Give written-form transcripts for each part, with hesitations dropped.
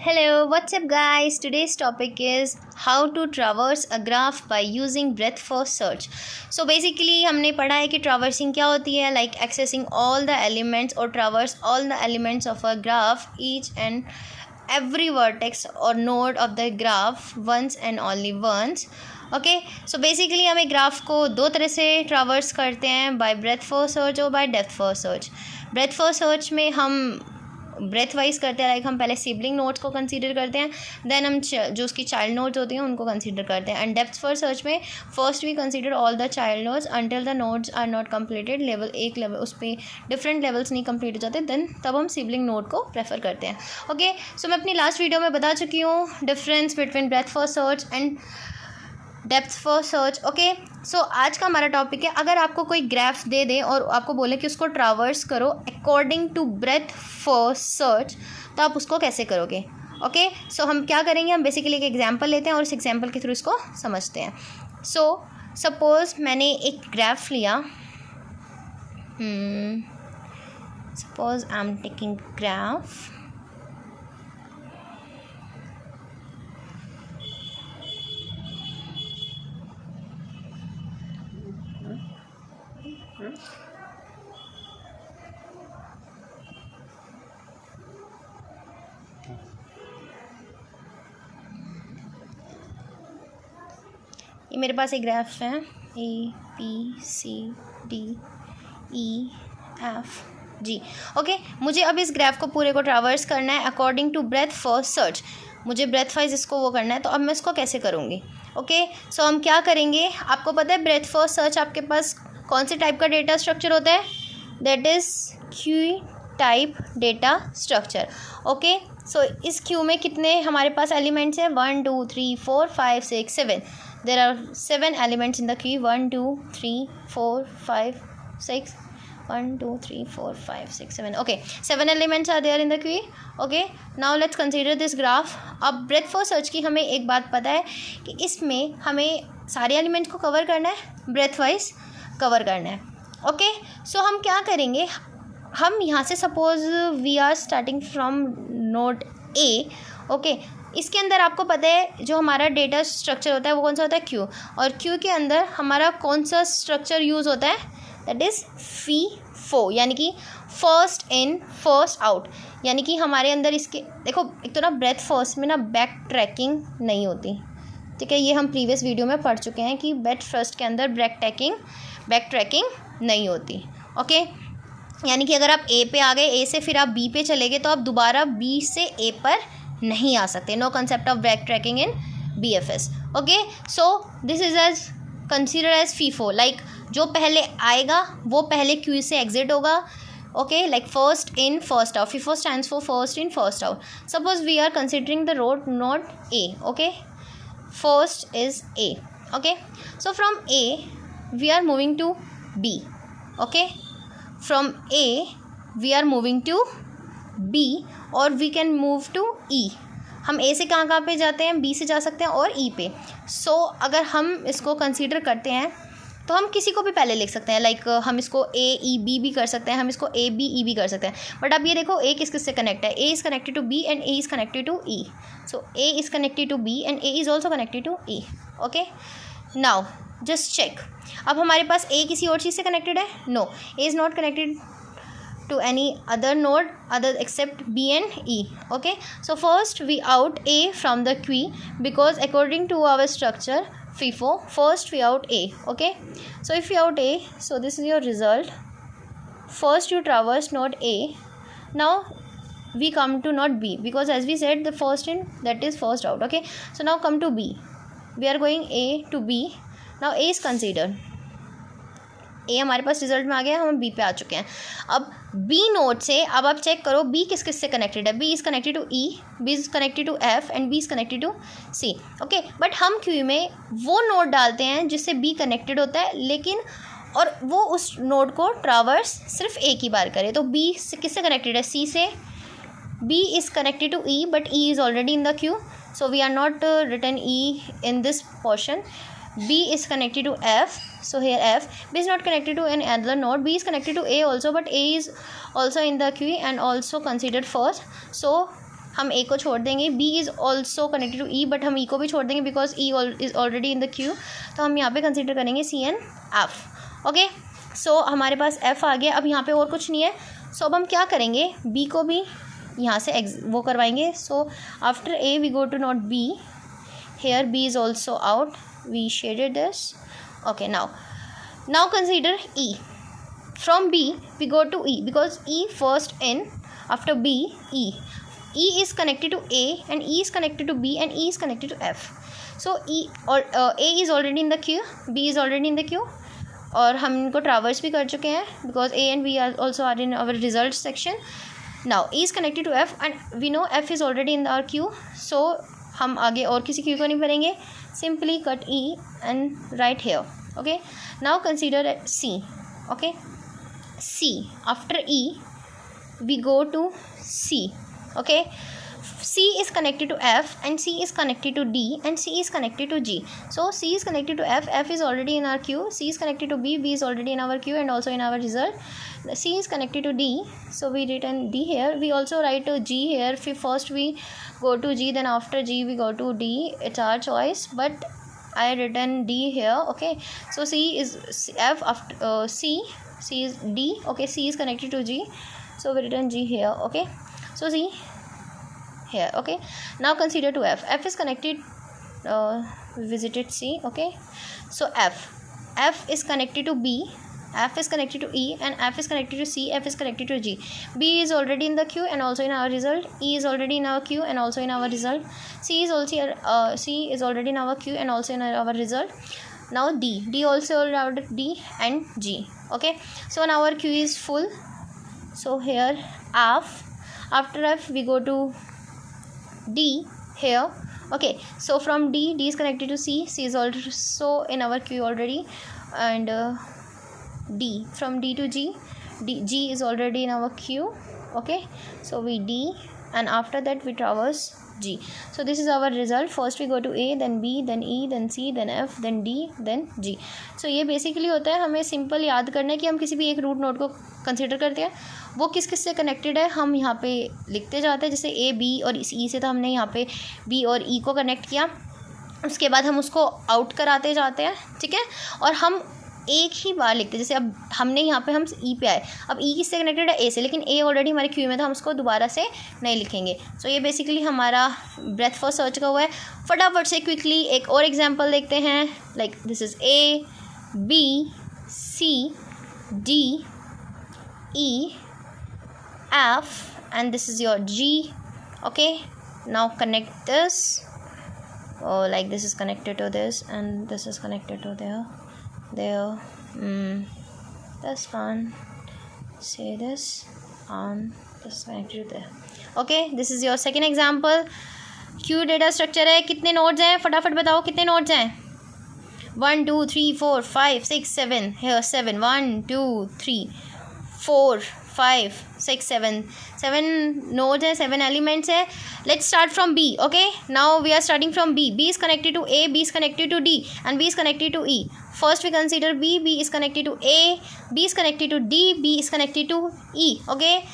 Hello, what's up guys? Today's topic is how to traverse a graph by using breadth first search. So basically हमने पढ़ा है कि traversing क्या होती है, like accessing all the elements or traverse all the elements of a graph, each and every vertex or node of the graph once and only once. Okay so basically हम एक graph को दो तरह से traverse करते हैं, by breadth first search और by depth first search. Breadth first search में हम ब्रेथ वाइज करते हैं, लाइक हम पहले सिबलिंग नोड्स को कंसीडर करते हैं, देन हम जो उसकी चाइल्ड नोड्स होती हैं उनको कंसीडर करते हैं. एंड डेप्थ फर्स्ट सर्च में first we consider all the child nodes until the nodes are not completed. एक लेवल उस पर डिफरेंट लेवल्स नहीं कंप्लीट हो जाते, देन तब हम सिबलिंग नोड को प्रेफर करते हैं. ओके सो मैं अपनी लास्ट वीडियो में बता चुकी हूँ difference between breath first search and depth first search. Okay so आज का हमारा टॉपिक है, अगर आपको कोई ग्राफ दे दे और आपको बोले कि उसको ट्रावर्स करो according to breadth first search, तो आप उसको कैसे करोगे. ओके सो हम क्या करेंगे, हम बेसिकली एक एग्जांपल लेते हैं और उस एग्जांपल के थ्रू इसको समझते हैं. सो सपोज मैंने एक ग्राफ लिया, suppose I am taking graph. ये मेरे पास एक ग्राफ है ABCDEFG. ओके मुझे अब इस ग्राफ को पूरे को ट्रावर्स करना है according to breadth first search. मुझे ब्रेथ वाइज इसको वो करना है, तो अब मैं इसको कैसे करूँगी. ओके सो हम क्या करेंगे, आपको पता है ब्रेथ फर्स्ट सर्च आपके पास कौन से टाइप का डेटा स्ट्रक्चर होता है, that is Q type data structure. Okay so इस क्यू में कितने हमारे पास एलिमेंट्स हैं, 1 2 3 4 5 6 7. There are 7 elements in the queue. 1 2 3 4 5 6. 1 2 3 4 5 6 7. Okay, 7 elements are there in the queue. Okay, now let's consider this graph. अब breadth first search की हमें एक बात पता है कि इसमें हमें सारे एलिमेंट्स को कवर करना है, ब्रेथ वाइज कवर करना है. ओके सो हम क्या करेंगे, हम यहाँ से suppose we are starting from node A. Okay इसके अंदर आपको पता है जो हमारा डेटा स्ट्रक्चर होता है वो कौन सा होता है, क्यू. और क्यू के अंदर हमारा कौन सा स्ट्रक्चर यूज़ होता है, दैट इज़ FIFO, यानी कि फर्स्ट इन फर्स्ट आउट. यानी कि हमारे अंदर इसके देखो, एक तो ना ब्रेथ फर्स्ट में ना बैक ट्रैकिंग नहीं होती, ठीक है. ये हम प्रीवियस वीडियो में पढ़ चुके हैं कि ब्रेथ फर्स्ट के अंदर बैक ट्रैकिंग नहीं होती. ओके यानी कि अगर आप ए पे आ गए, ए से फिर आप बी पे चले गए, तो आप दोबारा बी से ए पर नहीं आ सकते. No concept of back tracking in BFS. Okay so this is as consider as FIFO, like जो पहले आएगा वो पहले क्यू से एग्जिट होगा. Okay like first in first out. FIFO stands for first in first out. Suppose we are considering the root node A. Okay first is A. Okay so from A we are moving to B. Okay from A we are moving to B और we can move to E. हम A से कहाँ पे जाते हैं, B से जा सकते हैं और E पे. सो अगर हम इसको कंसीडर करते हैं तो हम किसी को भी पहले लिख सकते हैं, लाइक हम इसको AEB भी कर सकते हैं, हम इसको ABE भी कर सकते हैं. बट अब ये देखो A किस से कनेक्ट है, A is connected to B and A is connected to E. So A is connected to B and A is also connected to E. Okay now just check, अब हमारे पास A किसी और चीज़ से connected है, no, A is not connected to any other node other except B and E. Okay so first we out A from the queue because according to our structure FIFO, first we out A. Okay so if we out A, so this is your result. First you traverse node A, now we come to node B because as we said the first in that is first out. Okay so now come to B, we are going A to B. now A is considered, ए हमारे पास result में आ गया, हम B पे आ चुके हैं. अब V node से अब आप चेक करो बी किस से कनेक्टेड है. B is connected to E, B is connected to F and B is connected to C. Okay but हम क्यू में वो नोड डालते हैं जिससे बी कनेक्टेड होता है, लेकिन और वो उस नोड को ट्रावर्स सिर्फ एक ही बार करे. तो बी किससे कनेक्टेड है, सी से. B is connected to E but E is already in the queue, so we are not written E in this portion. B is connected to F, so here F. B is not connected to any other node. B is connected to A also, but A is also in the queue and also considered first. So हम ए को छोड़ देंगे. B is also connected to E, but हम E को भी छोड़ देंगे because E is already in the queue. तो हम यहाँ पे कंसिडर करेंगे C and F. Okay, so हमारे पास एफ आ गया. अब यहाँ पे और कुछ नहीं है. सो अब हम क्या करेंगे, बी को भी यहाँ से वो करवाएंगे. So after A we go to node B. Here B is also out. We shaded this. Okay, now consider E. From B we go to E because E first in, after B E. E is connected to A and E is connected to B and E is connected to F. So E or A is already in the queue, B is already in the queue, और हम इनको traverse भी कर चुके हैं because A and B are also are in our result section. Now E is connected to F and we know F is already in our queue, so हम आगे और किसी queue को नहीं भरेंगे. Simply cut E and write here. Okay, now consider C. Okay, C, after E we go to C. Okay, C is connected to F and C is connected to D and C is connected to G. So C is connected to F, F is already in our queue. C is connected to B, B is already in our queue and also in our result. C is connected to D, so we written D here. We also write G here. First we go to G, then after G we go to D. It's our choice, but I written D here. Okay, so C is F, after C is D. Okay, C is connected to G, so we written G here. Okay, so C here. Okay, now consider to F. F is connected, we visited C. Okay, so F is connected to B, F is connected to E and F is connected to C, F is connected to G. B is already in the queue and also in our result. E is already in our queue and also in our result. C is already in our queue and also in our result. Now D also already D and G. Okay, so now our queue is full. So here F, after F we go to D here. Okay, so from D is connected to C is also in our queue already, and D, from D to G, G is already in our queue. Okay, so we D and after that we traverse G. So this is our result. First we go to A, then B, then E, then C, then F, then D, then G. So ये basically होता है, हमें simple याद करना है कि हम किसी भी एक रूट नोड को कंसिडर करते हैं, वो किस किस से कनेक्टेड है हम यहाँ पे लिखते जाते हैं. जैसे A, B और इस E से तो हमने यहाँ पे B और E को कनेक्ट किया, उसके बाद हम उसको आउट कराते जाते हैं. ठीक है, और हम एक ही बार लिखते हैं. जैसे अब हमने यहाँ पे हम ई पे आए, अब ई किससे कनेक्टेड है, ए से, लेकिन ए ऑलरेडी हमारे क्यू में था, हम उसको दोबारा से नहीं लिखेंगे. सो ये बेसिकली हमारा ब्रेथ फर्स्ट सर्च का हुआ है. फटाफट से क्विकली एक और एग्जांपल देखते हैं. Like this is A, B, C, D, E, F and this is your G. Okay, now connect this. Like this is connected to this and this is connected to there. That's fine. Say this and this is connected to there. Okay, this is your second example. Q data structure है. कितने nodes हैं, फटाफट बताओ कितने nodes हैं. 1 2 3 4 5 6 7. Here 7. 1 2 3 4 5 6 7 nodes है, 7 elements है. Let's start from B. Okay, now we are starting from B. B is connected to A, B is connected to D and B is connected to E. First we consider B. B is connected to A, B is connected to D, B is connected to E. Okay,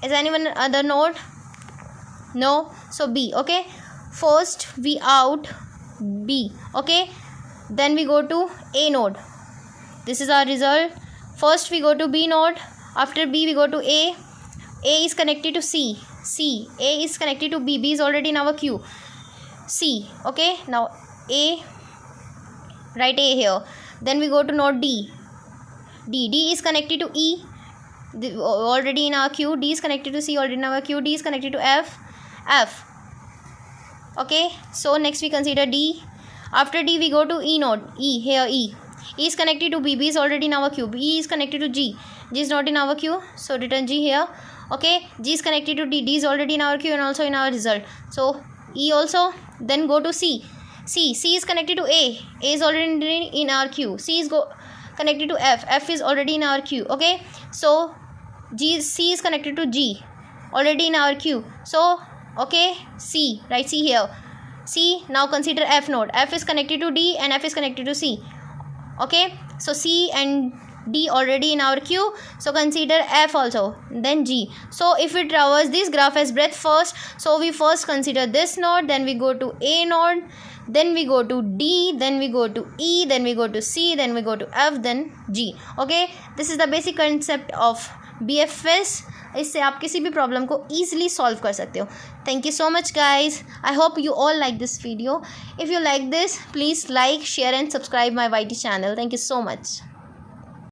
is anyone other node? No, so B. Okay, first we out B. Okay, then we go to A node. This is our result. First we go to B node. After B we go to A. A is connected to C. A is connected to B. B is already in our queue. C. Okay, now A, write A here. Then we go to node D. D is connected to E, already in our queue. D is connected to C, already in our queue. D is connected to F. Okay, so next we consider D. After D we go to E node. E here, E is connected to B. B is already in our queue. B is connected to G. G is not in our queue, so return G here. Okay, G is connected to D. D is already in our queue and also in our result, so E also. Then go to C. C is connected to A. A is already in our queue. C is connected to F. F is already in our queue. Okay, so C is connected to G, already in our queue. So okay, C, write C here. C, now consider F node. F is connected to D and F is connected to C. Okay, so C and D already in our queue, so consider F also, then G. So if we traverse this graph as breadth first, so we first consider this node, then we go to A node, then we go to D, then we go to E, then we go to C, then we go to F, then G. Okay, this is the basic concept of BFS. इससे आप किसी भी problem को easily solve कर सकते हो. Thank you so much guys. I hope you all like this video. If you like this, please like, share and subscribe my YT channel. Thank you so much.